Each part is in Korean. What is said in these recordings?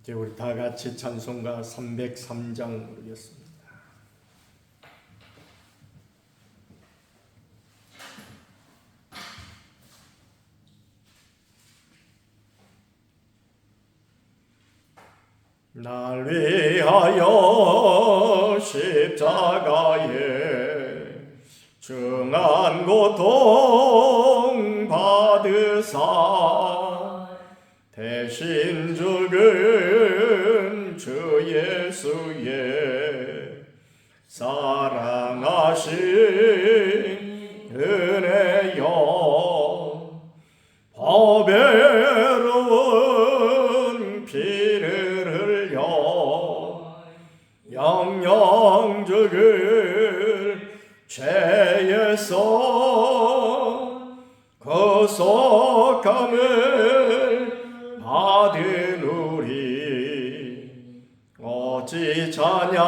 이제 우리 다 같이 찬송가 303장 부르겠습니다. 날 위하여 십자가에 중한 고통 받으사 대신 죽은 주 예수의 사랑하신 은혜여 보배로운 피를 흘려 영영 죽을 죄에서 구속함을 받은 우리 어찌 찬양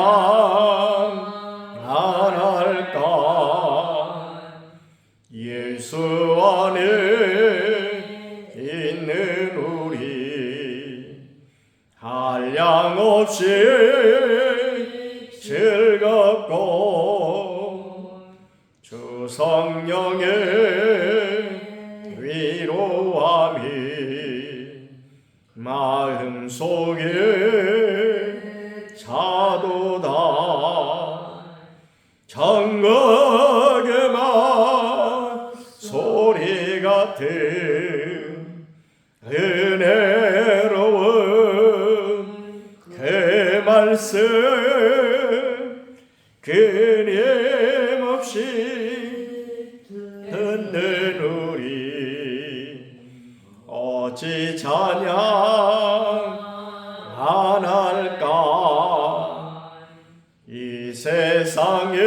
안 할까. 예수 안에 있는 우리 한량없이 즐겁고 주 성령의 위로함이 마음속에 차도다. 천국의 소리 같은 은혜로운 그 말씀 끊임없이 듣는 우리 어찌 찬양 안 할까. 이 세상에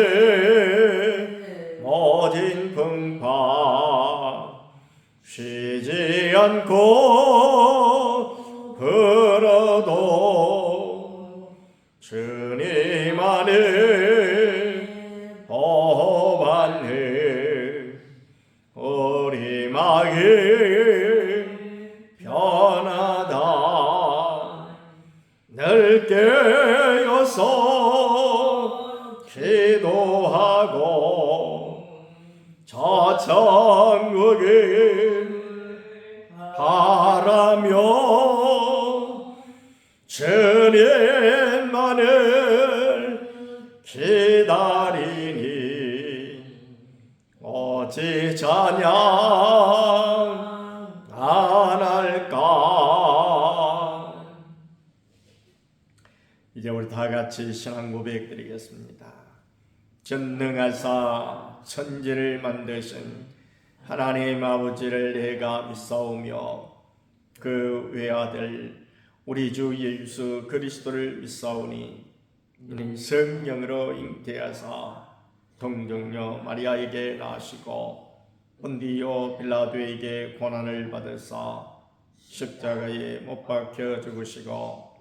모든 풍파 쉬지 않고 불어도 주님 안에 보호받는 우리 마음 편하다. 늘 깨어서 기도하고 저 천국을 바라며 주님만을 기다리니 어찌 찬양 안 할까. 이제 우리 다 같이 신앙 고백 드리겠습니다. 전능하사 천지를 만드신 하나님 아버지를 내가 믿사오며 그 외아들 우리 주 예수 그리스도를 믿사오니 이는 성령으로 잉태하사 동정녀 마리아에게 나시고 본디오 빌라도에게 고난을 받으사 십자가에 못 박혀 죽으시고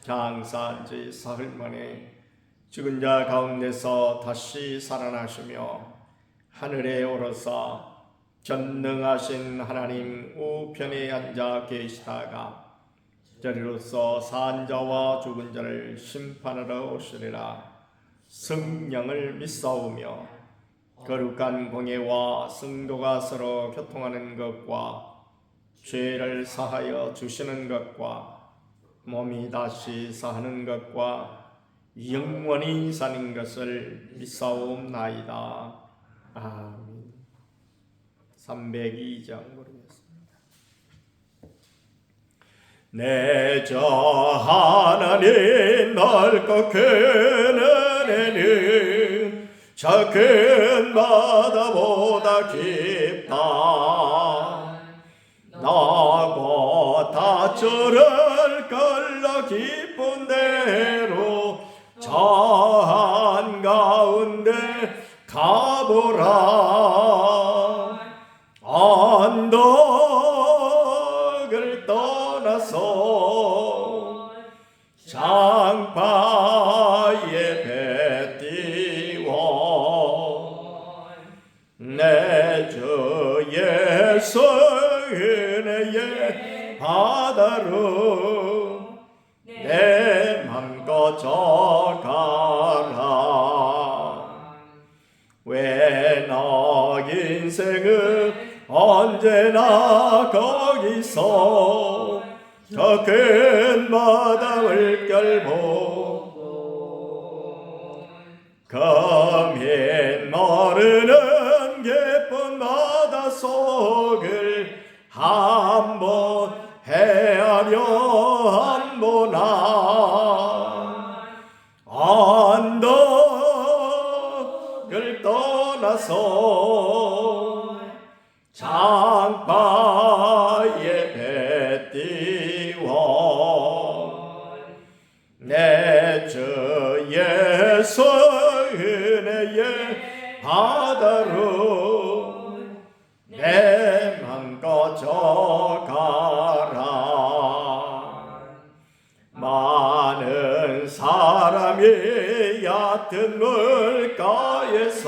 장사한 지 사흘 만에 죽은 자 가운데서 다시 살아나시며 하늘에 오르사 전능하신 하나님 우편에 앉아 계시다가 저리로서 산 자와 죽은 자를 심판하러 오시리라. 성령을 믿사오며 거룩한 공예와 성도가 서로 교통하는 것과 죄를 사하여 주시는 것과 몸이 다시 사는 것과 영원히 사는 것을 믿사옵나이다. 아멘. 302장 모르겠습니다. 내 저 하나님 넓고 큰 은혜는 저 큰 바다보다 깊다. 나고 다줄을 걸러 깊은 대로 저 한가운데 가보라. 언덕을 떠나서 장파에 배 띄워 내 주 예수 은혜의 바다로 꺼져가라. 왜 너 인생은 언제나 거기서 저 큰 바다를 결보 거민 모르는 깊은 바다 속을 한번 헤아려 한보나 언덕을 떠나서 장바에 배 띄워 내 주 예수 은혜의 바다로 내 맘 꺼져가라. 많은 사람이 얕은 물가에서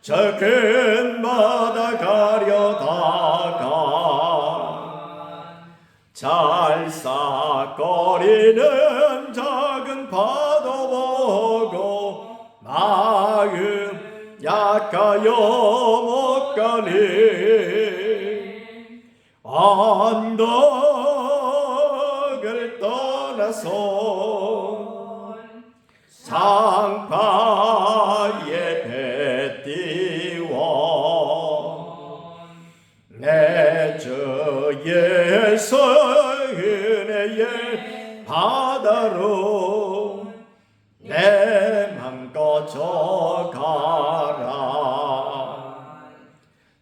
저 큰 바다 가려다가 잘싹거리는 작은 파도 보고 마음 약하여 못 가니 언덕을 떠나서 상파에 배 띄워 내 주 예수 은혜의 바다로 내 맘 꺼져가라.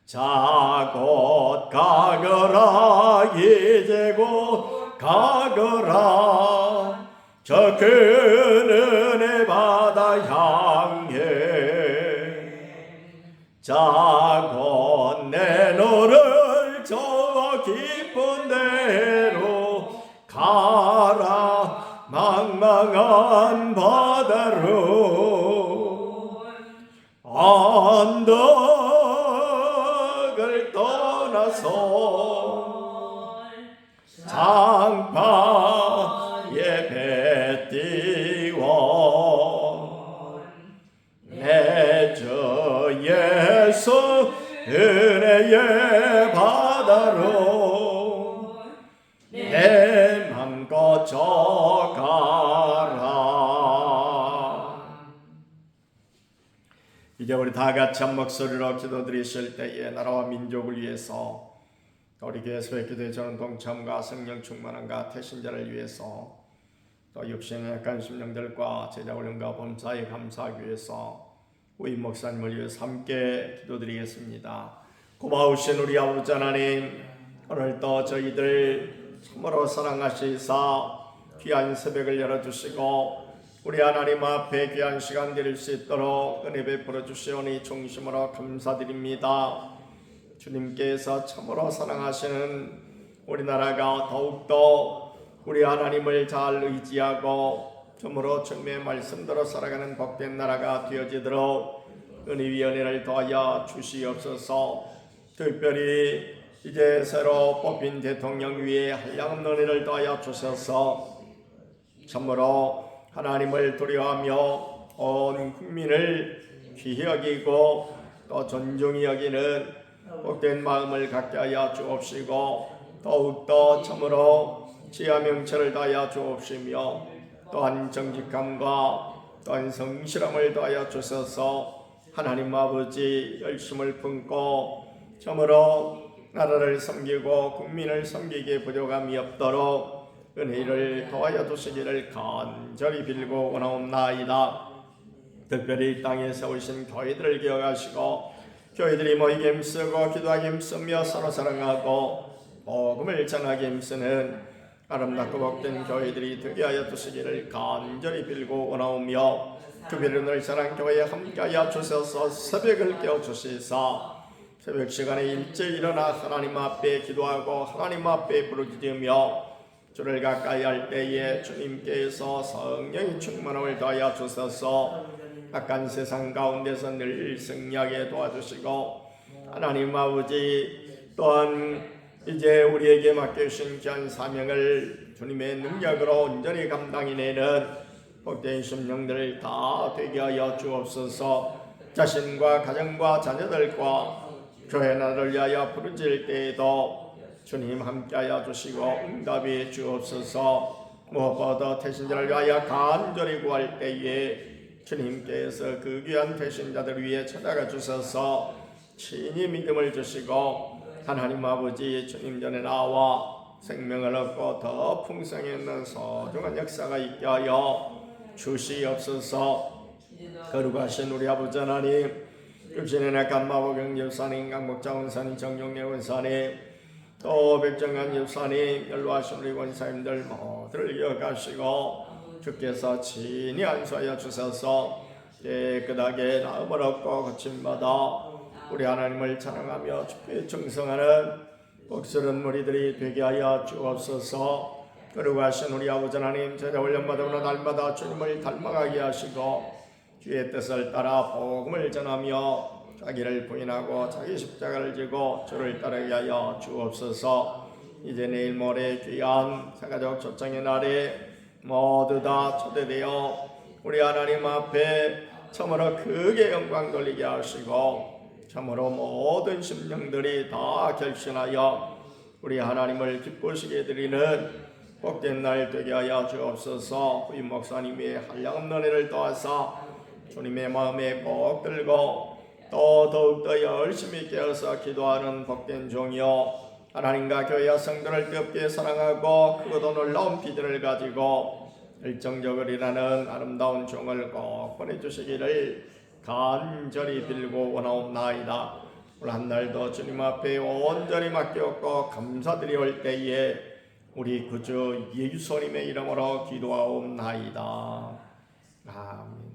자 곧 가거라 이제 곧 가거라 저 큰 은혜 바다 향해 자 곧 내 너를 저 깊은 데로 가라 망망한 바다로 언덕을 떠나서 장파에 배 띄워 내 주 예수 은혜의 바다로 내 맘 꺼져가라. 이제 우리 다 같이 한 목소리로 기도드리실 때에 나라와 민족을 위해서 우리 교회 새벽 기도에 저는 동참과 성령 충만함과 태신자를 위해서 또 육신의 약한 심령들과 제자훈련과 범사에 감사하기 위해서 우리 목사님을 위해서 함께 기도드리겠습니다. 고마우신 우리 아버지 하나님, 오늘도 저희들 참으로 사랑하시사 귀한 새벽을 열어주시고 우리 하나님 앞에 귀한 시간 드릴 수 있도록 은혜 베풀어 주시오니衷심으로 감사드립니다. 주님께서 참으로 사랑하시는 우리나라가 더욱더 우리 하나님을 잘 의지하고 참으로 주님의 말씀대로 살아가는 복된 나라가 되어지도록 은혜위원회를 더하여 주시옵소서. 특별히 이제 새로 뽑힌 대통령 위에 한량없는 은혜를 더하여 주셔서 참으로 하나님을 두려워하며 온 국민을 귀히 여기고 또 존중히 여기는 복된 마음을 갖게 하여 주옵시고 더욱더 참으로 지하 명철을 다하여 주옵시며 또한 정직함과 또한 성실함을 더하여 주셔서 하나님 아버지 열심을 품고 참으로 나라를 섬기고 국민을 섬기기에 부족함이 없도록 은혜를 더하여 주시기를 간절히 빌고 원하옵나이다. 특별히 이 땅에 세우신 교회들을 기억하시고 교회들이 모이게 힘쓰고 기도하게 힘쓰며 서로 사랑하고 복음을 전하게 힘쓰는 아름답고 복된 교회들이 되게 하여 주시기를 간절히 빌고 원하오며 특별히 오늘 사랑교회에 함께하여 주셔서 새벽을 깨워주시사 새벽 시간에 일찍 일어나 하나님 앞에 기도하고 하나님 앞에 부르짖으며 주를 가까이 할 때에 주님께서 성령의 충만함을 더하여 주셔서 악한 세상 가운데서 늘 승리하게 도와주시고 하나님 아버지 또한 이제 우리에게 맡겨주신 귀한 사명을 주님의 능력으로 온전히 감당해내는 복된 심령들 다 되게 하여 주옵소서. 자신과 가정과 자녀들과 교회 나라를 위하여 부르짖을 때에도 주님 함께하여 주시고 응답해 주옵소서. 무엇보다 태신자를 위하여 간절히 구할 때에 주님께서 그 귀한 태신자들을 위해 찾아가 주셔서 친히 믿음을 주시고 하나님 아버지 주님 전에 나와 생명을 얻고 더 풍성했는 소중한 역사가 있게 하여 주시옵소서. 거룩하신 우리 아버지 하나님, 육신의 낙한 마보경 집사님, 강목자 원사님, 정용래 원사님, 또 백정관 집사님, 연로하신 우리 원사님들 모두를 이어가시고 주께서 친히 안수하여 주셔서 깨끗하게 나음을 얻고 고침받아 우리 하나님을 찬양하며 주께 충성하는 복스런 무리들이 되게 하여 주옵소서. 거룩하신 우리 아버지 하나님, 제자 훈련마다 오늘 날마다 주님을 닮아가게 하시고 주의 뜻을 따라 복음을 전하며 자기를 부인하고 자기 십자가를 지고 주를 따르게 하여 주옵소서. 이제 내일 모레 귀한 새가족 초청의 날에 모두 다 초대되어 우리 하나님 앞에 참으로 크게 영광 돌리게 하시고 참으로 모든 심령들이 다 결신하여 우리 하나님을 기쁘시게 드리는 복된 날 되게 하여 주옵소서. 후임 목사님이 한량없는 은혜를 도와서 주님의 마음에 꼭 들고 또 더욱더 열심히 깨어서 기도하는 복된 종이요 하나님과 교회와 성도를 뜨겁게 사랑하고 크고도 놀라운 비전을 가지고 열정적으로 일하는 아름다운 종을 꼭 보내주시기를 간절히 빌고 원하옵나이다. 오늘 한 날도 주님 앞에 온전히 맡겼고 감사드리 올 때에 우리 구주 예수님의 이름으로 기도하옵나이다. 아멘.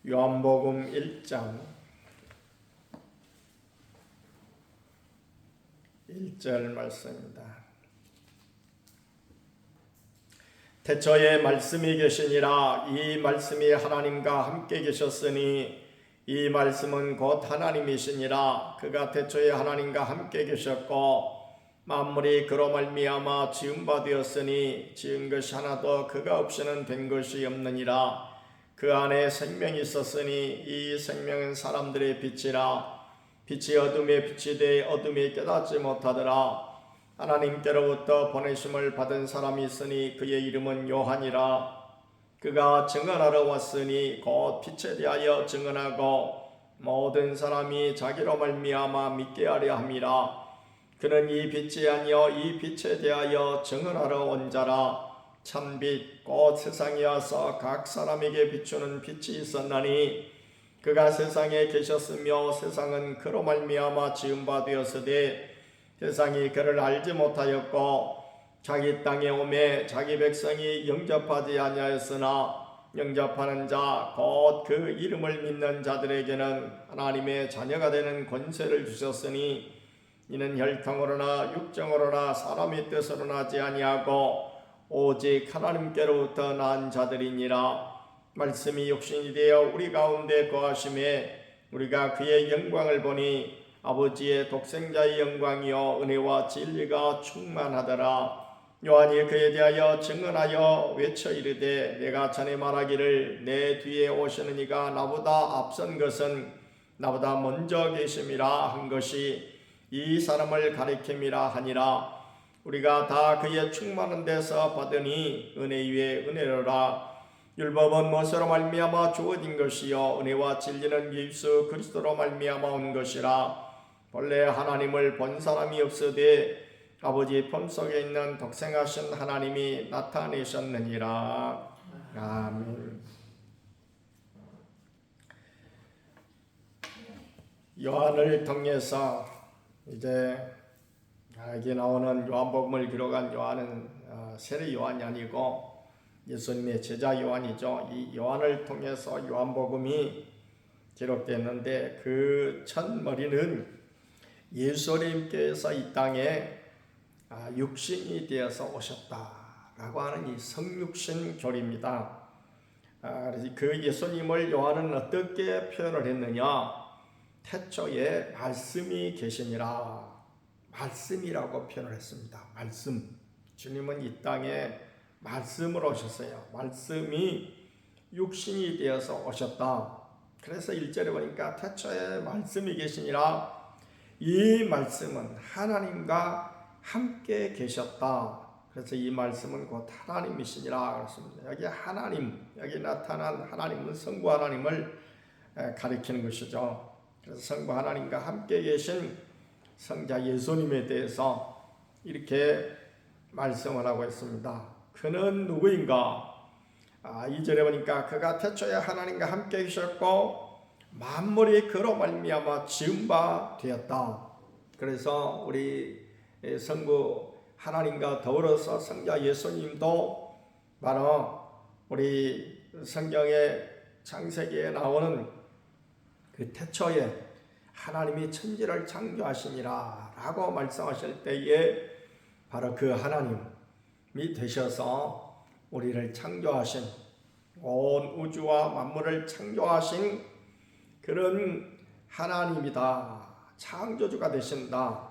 요한복음 1장 1절 말씀입니다. 태초에 말씀이 계시니라. 이 말씀이 하나님과 함께 계셨으니 이 말씀은 곧 하나님이시니라. 그가 태초에 하나님과 함께 계셨고 만물이 그로 말미암아 지은 바 되었으니 지은 것이 하나도 그가 없이는 된 것이 없느니라. 그 안에 생명이 있었으니 이 생명은 사람들의 빛이라. 빛이 어둠에 빛이 돼 어둠이 깨닫지 못하더라. 하나님께로부터 보내심을 받은 사람이 있으니 그의 이름은 요한이라. 그가 증언하러 왔으니 곧 빛에 대하여 증언하고 모든 사람이 자기로 말미암아 믿게 하려 함이라. 그는 이 빛이 아니요 이 빛에 대하여 증언하러 온 자라. 참빛 곧 세상에 와서 각 사람에게 비추는 빛이 있었나니 그가 세상에 계셨으며 세상은 그로 말미암아 지은 바 되었으되 세상이 그를 알지 못하였고 자기 땅에 오매 자기 백성이 영접하지 아니하였으나 영접하는 자 곧 그 이름을 믿는 자들에게는 하나님의 자녀가 되는 권세를 주셨으니 이는 혈통으로나 육정으로나 사람의 뜻으로 나지 아니하고 오직 하나님께로부터 난 자들이니라. 말씀이 육신이 되어 우리 가운데 거하심에 우리가 그의 영광을 보니 아버지의 독생자의 영광이요 은혜와 진리가 충만하더라. 요한이 그에 대하여 증언하여 외쳐 이르되 내가 전에 말하기를 내 뒤에 오시는 이가 나보다 앞선 것은 나보다 먼저 계심이라 한 것이 이 사람을 가리킴이라 하니라. 우리가 다 그의 충만한 데서 받으니 은혜 위에 은혜로라. 율법은 무엇으로 말미암아 주어진 것이요 은혜와 진리는 예수 그리스도로 말미암아 온 것이라. 본래 하나님을 본 사람이 없으되 아버지 품속에 있는 독생하신 하나님이 나타내셨느니라. 아멘. 요한을 통해서 이제 여기 나오는 요한복음을 기록한 요한은 세례 요한이 아니고 예수님의 제자 요한이죠. 이 요한을 통해서 요한복음이 기록됐는데 그 첫머리는 예수님께서 이 땅에 육신이 되어서 오셨다라고 하는 이 성육신 교리입니다. 그 예수님을 요한은 어떻게 표현을 했느냐? 태초에 말씀이 계시니라. 말씀이라고 표현을 했습니다. 말씀. 주님은 이 땅에 말씀으로 오셨어요. 말씀이 육신이 되어서 오셨다. 그래서 1절에 보니까 태초에 말씀이 계시니라. 이 말씀은 하나님과 함께 계셨다. 그래서 이 말씀은 곧 하나님이시니라 그렇습니다. 여기 하나님, 여기 나타난 하나님은 성부 하나님을 가리키는 것이죠. 그래서 성부 하나님과 함께 계신 성자 예수님에 대해서 이렇게 말씀을 하고 있습니다. 그는 누구인가? 2절에 보니까 그가 태초에 하나님과 함께 계셨고 만물이 그로 말미암아 지은 바 되었다. 그래서 우리 성부 하나님과 더불어서 성자 예수님도 바로 우리 성경의 창세기에 나오는 그 태초에 하나님이 천지를 창조하시니라 라고 말씀하실 때에 바로 그 하나님이 되셔서 우리를 창조하신, 온 우주와 만물을 창조하신 그런 하나님이다, 창조주가 되신다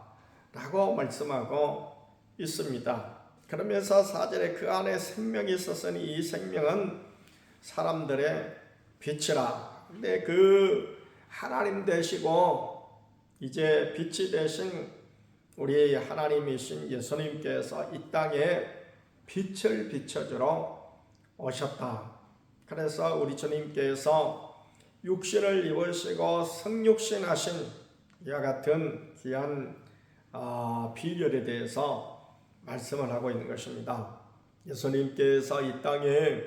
라고 말씀하고 있습니다. 그러면서 4절에 그 안에 생명이 있었으니 이 생명은 사람들의 빛이라. 근데 그 하나님 되시고 이제 빛이 되신 우리 하나님이신 예수님께서 이 땅에 빛을 비춰주러 오셨다. 그래서 우리 주님께서 육신을 입으시고 성육신하신 이와 같은 귀한 비결에 대해서 말씀을 하고 있는 것입니다. 예수님께서 이 땅에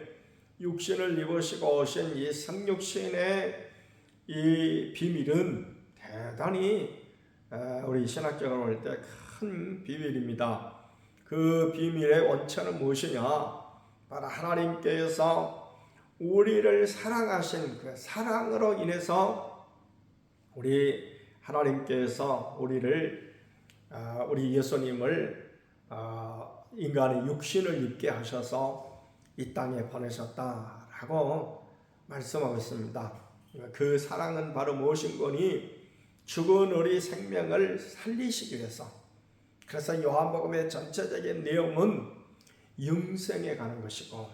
육신을 입으시고 오신 이 성육신의 이 비밀은 대단히 우리 신학적으로 볼 때 큰 비밀입니다. 그 비밀의 원천은 무엇이냐? 바로 하나님께서 우리를 사랑하신 그 사랑으로 인해서 우리 하나님께서 우리 예수님을 인간의 육신을 입게 하셔서 이 땅에 보내셨다라고 말씀하고 있습니다. 그 사랑은 바로 무엇인 거니? 죽은 우리 생명을 살리시기 위해서. 그래서 요한복음의 전체적인 내용은 영생에 가는 것이고,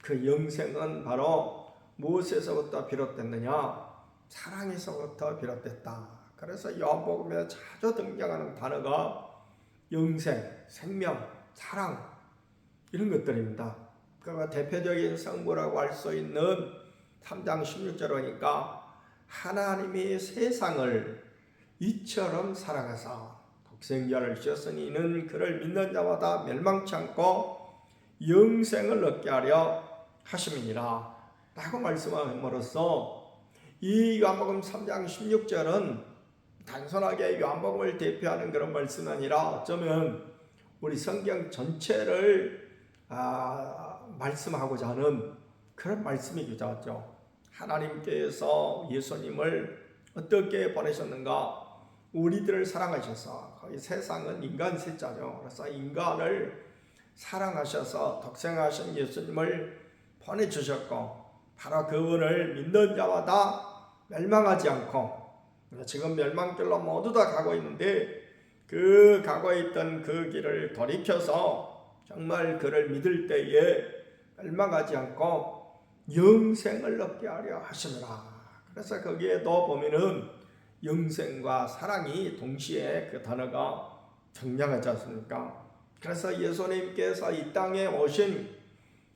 그 영생은 바로 무엇에서부터 비롯됐느냐? 사랑에서부터 비롯됐다. 그래서 요한복음에 자주 등장하는 단어가 영생, 생명, 사랑 이런 것들입니다. 그 대표적인 성부라고 할 수 있는 3장 16절 보니까 하나님이 세상을 이처럼 사랑하사 독생자를 주셨으니 이는 그를 믿는 자마다 멸망치 않고 영생을 얻게 하려 하심이니라 라고 말씀함으로써 이 요한복음 3장 16절은 단순하게 요한복음을 대표하는 그런 말씀이 아니라 어쩌면 우리 성경 전체를 말씀하고자 하는 그런 말씀이기도 하죠. 하나님께서 예수님을 어떻게 보내셨는가? 우리들을 사랑하셔서, 거기 세상은 인간 세자죠. 그래서 인간을 사랑하셔서 독생하신 예수님을 보내주셨고, 바로 그분을 믿는 자마다 멸망하지 않고, 지금 멸망길로 모두 다 가고 있는데 그 가고 있던 그 길을 돌이켜서 정말 그를 믿을 때에 멸망하지 않고 영생을 얻게 하려 하시느라. 그래서 거기에도 보면은 영생과 사랑이 동시에 그 단어가 등장하지 않습니까? 그래서 예수님께서 이 땅에 오신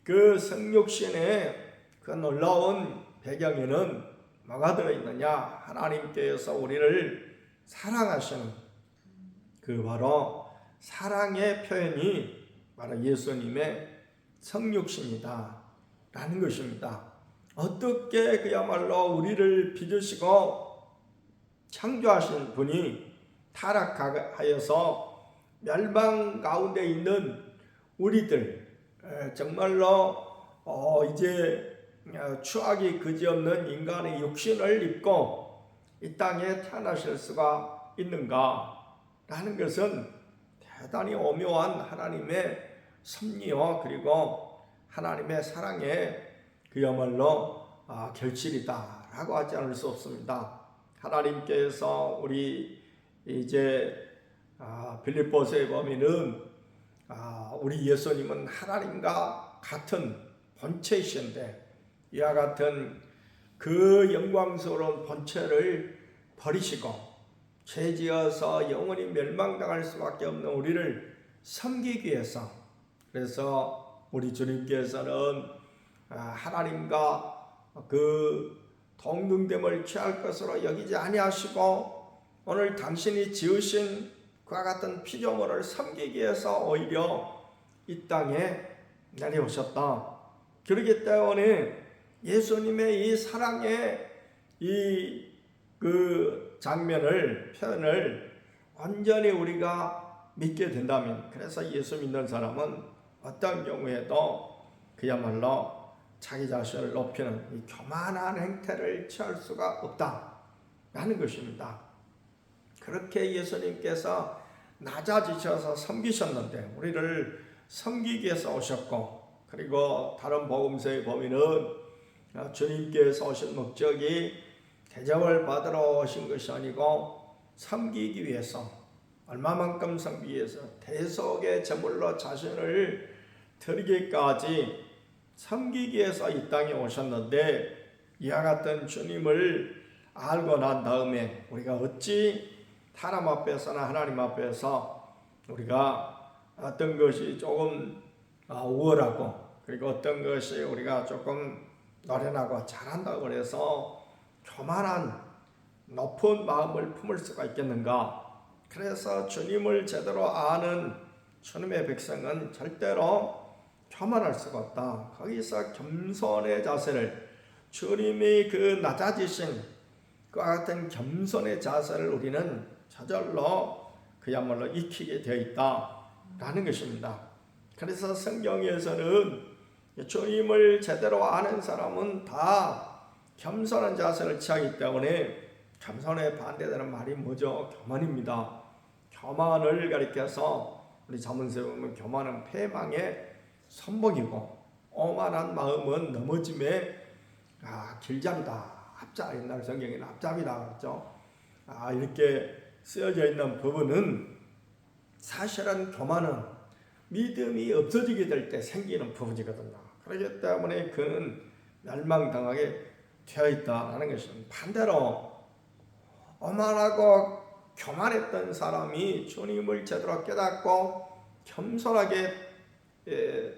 그 성육신의 그 놀라운 배경에는 뭐가 들어있느냐? 하나님께서 우리를 사랑하시는 그 바로 사랑의 표현이 바로 예수님의 성육신이다 라는 것입니다. 어떻게 그야말로 우리를 빚으시고 창조하신 분이 타락하여서 멸망 가운데 있는 우리들, 정말로 이제 추악이 그지없는 인간의 육신을 입고 이 땅에 태어나실 수가 있는가 라는 것은 대단히 오묘한 하나님의 섭리요, 그리고 하나님의 사랑의 그야말로 결실이다 라고 하지 않을 수 없습니다. 하나님께서 우리 이제 빌립보서에 보면은 우리 예수님은 하나님과 같은 본체이신데 이와 같은 그 영광스러운 본체를 버리시고 죄지어서 영원히 멸망당할 수밖에 없는 우리를 섬기기 위해서, 그래서 우리 주님께서는 하나님과 그 동등됨을 취할 것으로 여기지 아니하시고 오늘 당신이 지으신 그와 같은 피조물을 섬기기 위해서 오히려 이 땅에 내려오셨다. 그렇기 때문에 예수님의 이 사랑의 그 표현을 완전히 우리가 믿게 된다면, 그래서 예수 믿는 사람은 어떤 경우에도 그야말로 자기 자신을 높이는 이 교만한 행태를 취할 수가 없다라는 것입니다. 그렇게 예수님께서 낮아지셔서 섬기셨는데 우리를 섬기기 위해서 오셨고, 그리고 다른 복음서에 보면은 주님께서 오신 목적이 대접을 받으러 오신 것이 아니고 섬기기 위해서, 얼마만큼 섬기기 위해서 대속의 제물로 자신을 드리기까지 섬기기 위해서 이 땅에 오셨는데, 이와 같은 주님을 알고 난 다음에 우리가 어찌 사람 앞에서나 하나님 앞에서 우리가 어떤 것이 조금 우월하고, 그리고 어떤 것이 우리가 조금 노련하고 잘한다고 해서 교만한 높은 마음을 품을 수가 있겠는가? 그래서 주님을 제대로 아는 주님의 백성은 절대로 교만할 수가 없다. 거기서 겸손의 자세를, 주님이 그 낮아지신 그와 같은 겸손의 자세를 우리는 저절로 그야말로 익히게 되어 있다라는 것입니다. 그래서 성경에서는 주님을 제대로 아는 사람은 다 겸손한 자세를 취하기 때문에, 겸손에 반대되는 말이 뭐죠? 교만입니다. 교만을 가리켜서 우리 자문서에 보면 교만은 패망의 선봉이고 오만한 마음은 넘어짐의 길잡이다. 앞잡이, 옛날 성경에는 앞잡이다 그랬죠. 이렇게 쓰여져 있는 부분은, 사실은 교만은 믿음이 없어지게 될 때 생기는 부분이거든요. 그렇기 때문에 그는 멸망당하게 되어 있다라는 것입니다. 반대로 오만하고 교만했던 사람이 주님을 제대로 깨닫고 겸손하게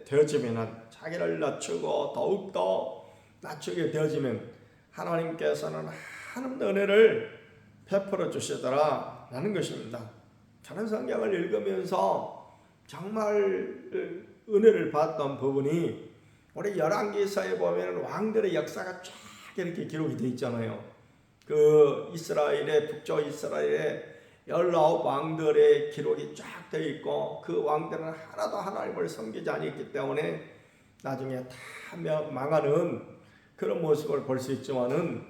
되어지면, 자기를 낮추고 더욱더 낮추게 되어지면 하나님께서는 하나님의 은혜를 베풀어 주시더라 라는 것입니다. 저는 성경을 읽으면서 정말 은혜를 받던 부분이, 우리 열왕기서에 보면 왕들의 역사가 쫙 이렇게 기록이 되어 있잖아요. 그 이스라엘의, 북쪽 이스라엘의 19왕들의 기록이 쫙 되어 있고, 그 왕들은 하나도 하나님을 섬기지 않았기 때문에 나중에 다 망하는 그런 모습을 볼 수 있지만은,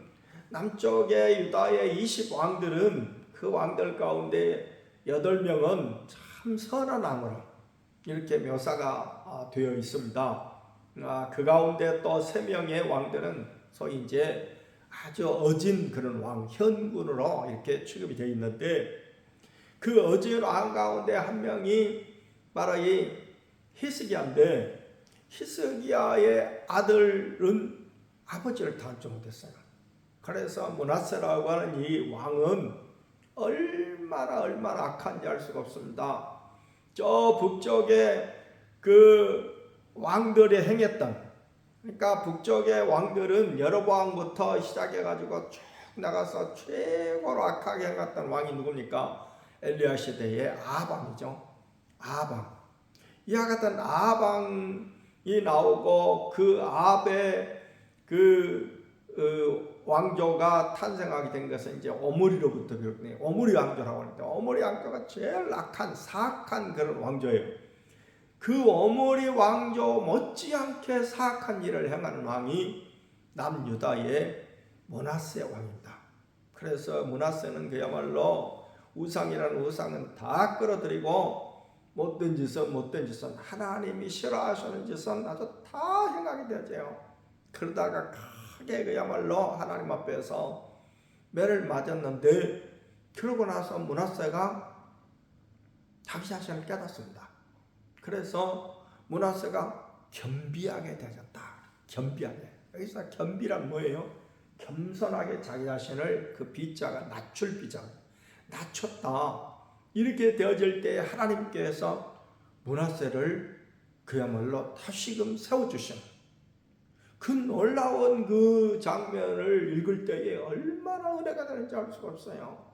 남쪽의 유다의 20왕들은 그 왕들 가운데 8명은 참 선한 왕으로 이렇게 묘사가 되어 있습니다. 그 가운데 또 3명의 왕들은 소위 이제 아주 어진 그런 왕, 현군으로 이렇게 취급이 되어 있는데, 그 어진 왕 가운데 한 명이 바로 이 히스기야인데, 히스기야의 아들은 아버지를 닮지 못했어요. 그래서 므낫세라고 하는 이 왕은 얼마나 악한지 알 수가 없습니다. 저 북쪽에 그 왕들이 행했던, 그러니까 북쪽의 왕들은 여로보암부터 시작해가지고 쭉 나가서 최고로 악하게 행했던 왕이 누굽니까? 엘리야 시대의 아합이죠. 아합. 이와 같은 아합이 나오고, 그 아합의 왕조가 탄생하게 된 것은 이제 오므리로부터 비롯된 오므리 왕조라고 하는데, 오므리 왕조가 제일 악한 사악한 그런 왕조예요. 그 오므리 왕조 못지않게 사악한 일을 행하는 왕이 남유다의 므낫세 왕입니다. 그래서 므낫세는 그야말로 우상이라는 우상은 다 끌어들이고, 못된 짓은 하나님이 싫어하시는 짓은 아주 다 행하게 되죠. 그러다가 크게 그야말로 하나님 앞에서 매를 맞았는데 그러고 나서 므낫세가 자기 자신을 깨닫습니다. 그래서 므낫세가 겸비하게 되었다. 겸비하게. 여기서 겸비란 뭐예요? 겸손하게 자기 자신을 그 비자가 낮출 비자. 낮췄다. 이렇게 되어질 때 하나님께서 므낫세를 그야말로 다시금 세워주신 그 놀라운 그 장면을 읽을 때에 얼마나 은혜가 되는지 알 수가 없어요.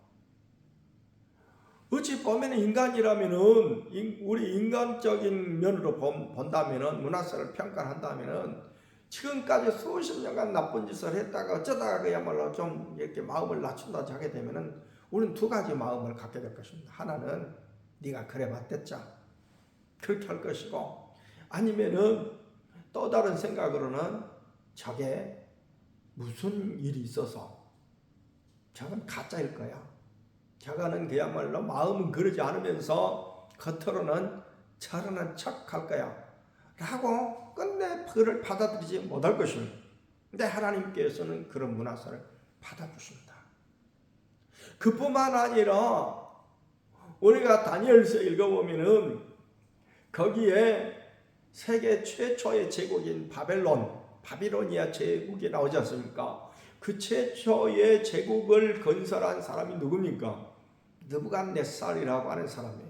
어찌 보면 인간이라면은 우리 인간적인 면으로 본다면은 므낫세를 평가한다면은 지금까지 수십 년간 나쁜 짓을 했다가 어쩌다가 그야말로 좀 이렇게 마음을 낮춘다 하게 되면은 우리는 두 가지 마음을 갖게 될 것입니다. 하나는 네가 그래 봤댔자 그렇게 할 것이고, 아니면은 또 다른 생각으로는 저게 무슨 일이 있어서 저건 가짜일 거야. 저거는 그야말로 마음은 그러지 않으면서 겉으로는 저러는 척 할 거야 라고 끝내 그를 받아들이지 못할 것입니다. 근데 하나님께서는 그런 므낫세를 받아주십니다. 그뿐만 아니라 우리가 다니엘서 읽어보면은 거기에 세계 최초의 제국인 바빌로니아 제국이 나오지 않습니까? 그 최초의 제국을 건설한 사람이 누굽니까? 느부갓네살이라고 하는 사람이에요.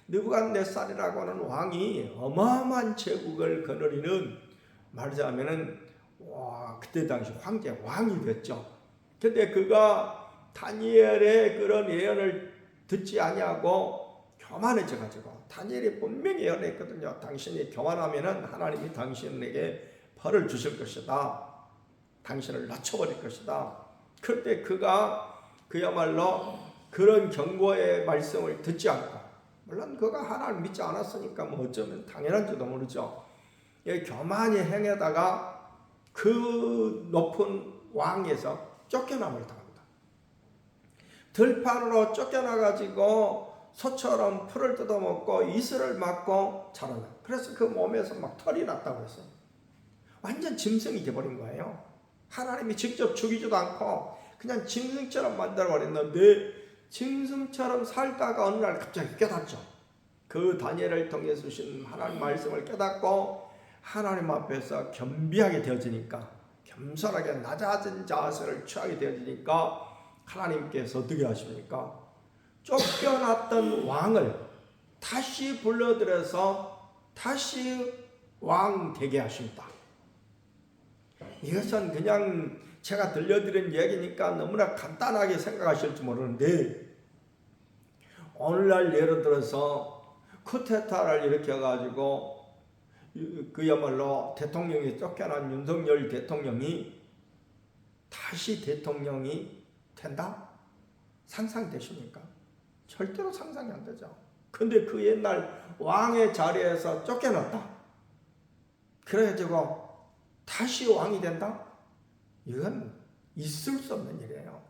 느부갓네살이라고 하는 왕이 어마어마한 제국을 거느리는, 말하자면은 그때 당시 황제 왕이 됐죠. 근데 그가 다니엘의 그런 예언을 듣지 아니하고 교만해져 가지고, 다니엘이 분명히 예언했거든요. 당신이 교만하면은 하나님이 당신에게 벌을 주실 것이다. 당신을 낮춰버릴 것이다. 그때 그가 그야말로 그런 경고의 말씀을 듣지 않고, 물론 그가 하나님을 믿지 않았으니까 뭐 어쩌면 당연한지도 모르죠. 교만히 행하다가 그 높은 왕에서 쫓겨남을 당합니다. 들판으로 쫓겨나가지고 소처럼 풀을 뜯어먹고 이슬을 맞고 자란다. 그래서 그 몸에서 막 털이 났다고 했어요. 완전 짐승이 돼버린 거예요. 하나님이 직접 죽이지도 않고 그냥 짐승처럼 만들어버렸는데, 짐승처럼 살다가 어느 날 갑자기 깨닫죠. 그 다니엘을 통해 주신 하나님 말씀을 깨닫고 하나님 앞에서 겸비하게 되어지니까, 겸손하게 낮아진 자세를 취하게 되어지니까 하나님께서 어떻게 하십니까? 쫓겨났던 왕을 다시 불러들여서 다시 왕 되게 하십니다. 이것은 그냥 제가 들려드린 얘기니까 너무나 간단하게 생각하실지 모르는데, 오늘날 예를 들어서 쿠데타를 일으켜가지고 그야말로 대통령이 쫓겨난 윤석열 대통령이 다시 대통령이 된다? 상상되십니까? 절대로 상상이 안 되죠. 근데 그 옛날 왕의 자리에서 쫓겨났다. 그래가지고 다시 왕이 된다? 이건 있을 수 없는 일이에요.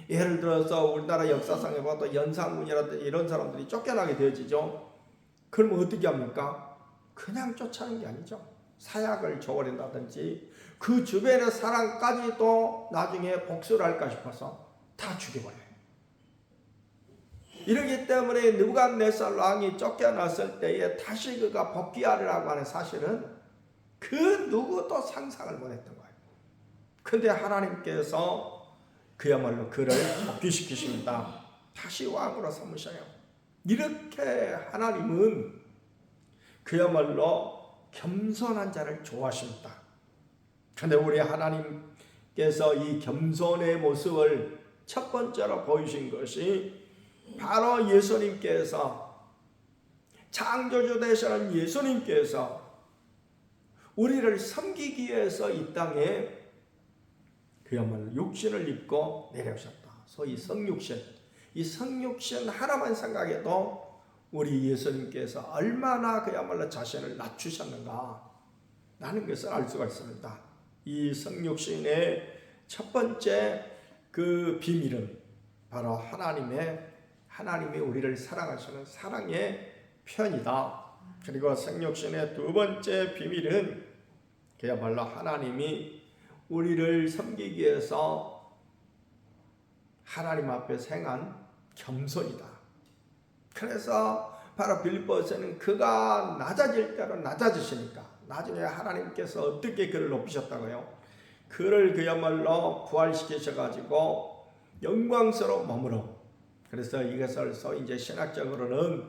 예를 들어서 우리나라 역사상에 봐도 연산군이라든지 이런 사람들이 쫓겨나게 되어지죠. 그러면 어떻게 합니까? 그냥 쫓아내는 게 아니죠. 사약을 줘버린다든지 그 주변의 사람까지도 나중에 복수를 할까 싶어서 다 죽여버려요. 이러기 때문에 느부갓네살 왕이 쫓겨났을 때에 다시 그가 복귀하리라고 하는 사실은 그 누구도 상상을 못했던 거예요. 근데 하나님께서 그야말로 그를 복귀시키십니다. 다시 왕으로 삼으셔요. 이렇게 하나님은 그야말로 겸손한 자를 좋아하십니다. 그런데 우리 하나님께서 이 겸손의 모습을 첫 번째로 보이신 것이 바로 예수님께서, 창조주 되시는 예수님께서 우리를 섬기기 위해서 이 땅에 그야말로 육신을 입고 내려오셨다. 소위 성육신. 이 성육신 하나만 생각해도 우리 예수님께서 얼마나 그야말로 자신을 낮추셨는가 라는 것을 알 수가 있습니다. 이 성육신의 첫 번째 그 비밀은 바로 하나님이 우리를 사랑하시는 사랑의 편이다. 그리고 성육신의 두 번째 비밀은 그야말로 하나님이 우리를 섬기기 위해서 하나님 앞에서 행한 겸손이다. 그래서 바로 빌립보서는 그가 낮아질 대로 낮아지시니까 나중에 하나님께서 어떻게 그를 높이셨다고요? 그를 그야말로 부활시키셔가지고 영광스러운 몸으로, 그래서 이것을 소위 이제 신학적으로는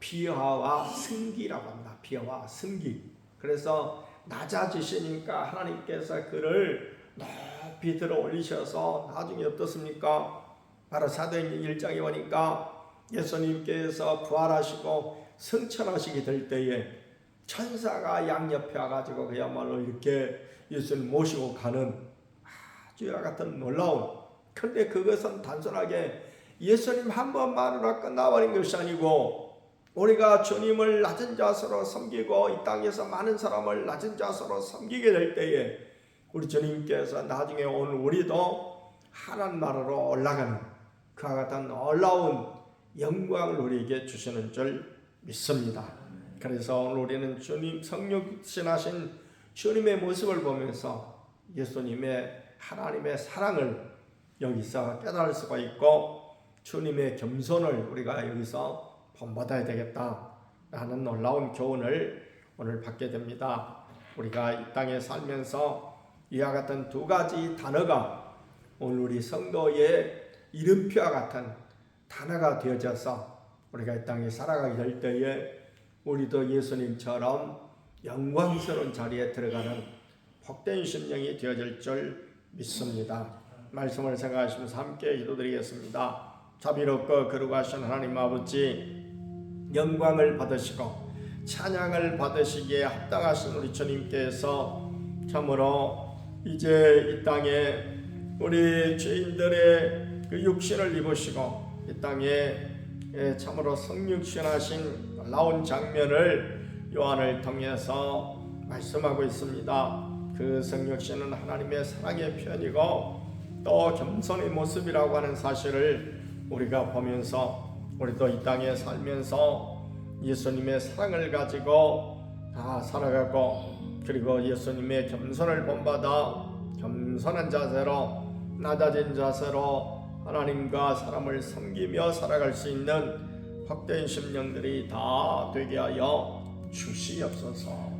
비화와 승기라고 합니다. 비화와 승기. 그래서 낮아지시니까 하나님께서 그를 높이 들어 올리셔서 나중에 어떻습니까? 바로 사도행전 1장에 보니까 예수님께서 부활하시고 승천하시게 될 때에 천사가 양옆에 와가지고 그야말로 이렇게 예수님 모시고 가는 아주 이와 같은 놀라운, 근데 그것은 단순하게 예수님 한 번만으로 끝나버린 것이 아니고 우리가 주님을 낮은 자세로 섬기고 이 땅에서 많은 사람을 낮은 자세로 섬기게 될 때에 우리 주님께서 나중에 오늘 우리도 하나님 나라로 올라가는 그와 같은 놀라운 영광을 우리에게 주시는 줄 믿습니다. 그래서 오늘 우리는 주님 성육신하신 주님의 모습을 보면서 예수님의 하나님의 사랑을 여기서 깨달을 수가 있고 주님의 겸손을 우리가 여기서 본받아야 되겠다라는 놀라운 교훈을 오늘 받게 됩니다. 우리가 이 땅에 살면서 이와 같은 두 가지 단어가 오늘 우리 성도의 이름표와 같은 단어가 되어져서 우리가 이 땅에 살아가게 될 때에 우리도 예수님처럼 영광스러운 자리에 들어가는 복된 심령이 되어질 줄 믿습니다. 말씀을 생각하시면서 함께 기도드리겠습니다. 자비롭고 거룩하신 하나님 아버지, 영광을 받으시고 찬양을 받으시기에 합당하신 우리 주님께서 참으로 이제 이 땅에 우리 죄인들의 그 육신을 입으시고 이 땅에 참으로 성육신하신 놀라운 장면을 요한을 통해서 말씀하고 있습니다. 그 성육신은 하나님의 사랑의 표현이고 또 겸손의 모습이라고 하는 사실을 우리가 보면서 우리도 이 땅에 살면서 예수님의 사랑을 가지고 다 살아가고 그리고 예수님의 겸손을 본받아 겸손한 자세로 낮아진 자세로 하나님과 사람을 섬기며 살아갈 수 있는 복된 심령들이 다 되게 하여 주시옵소서.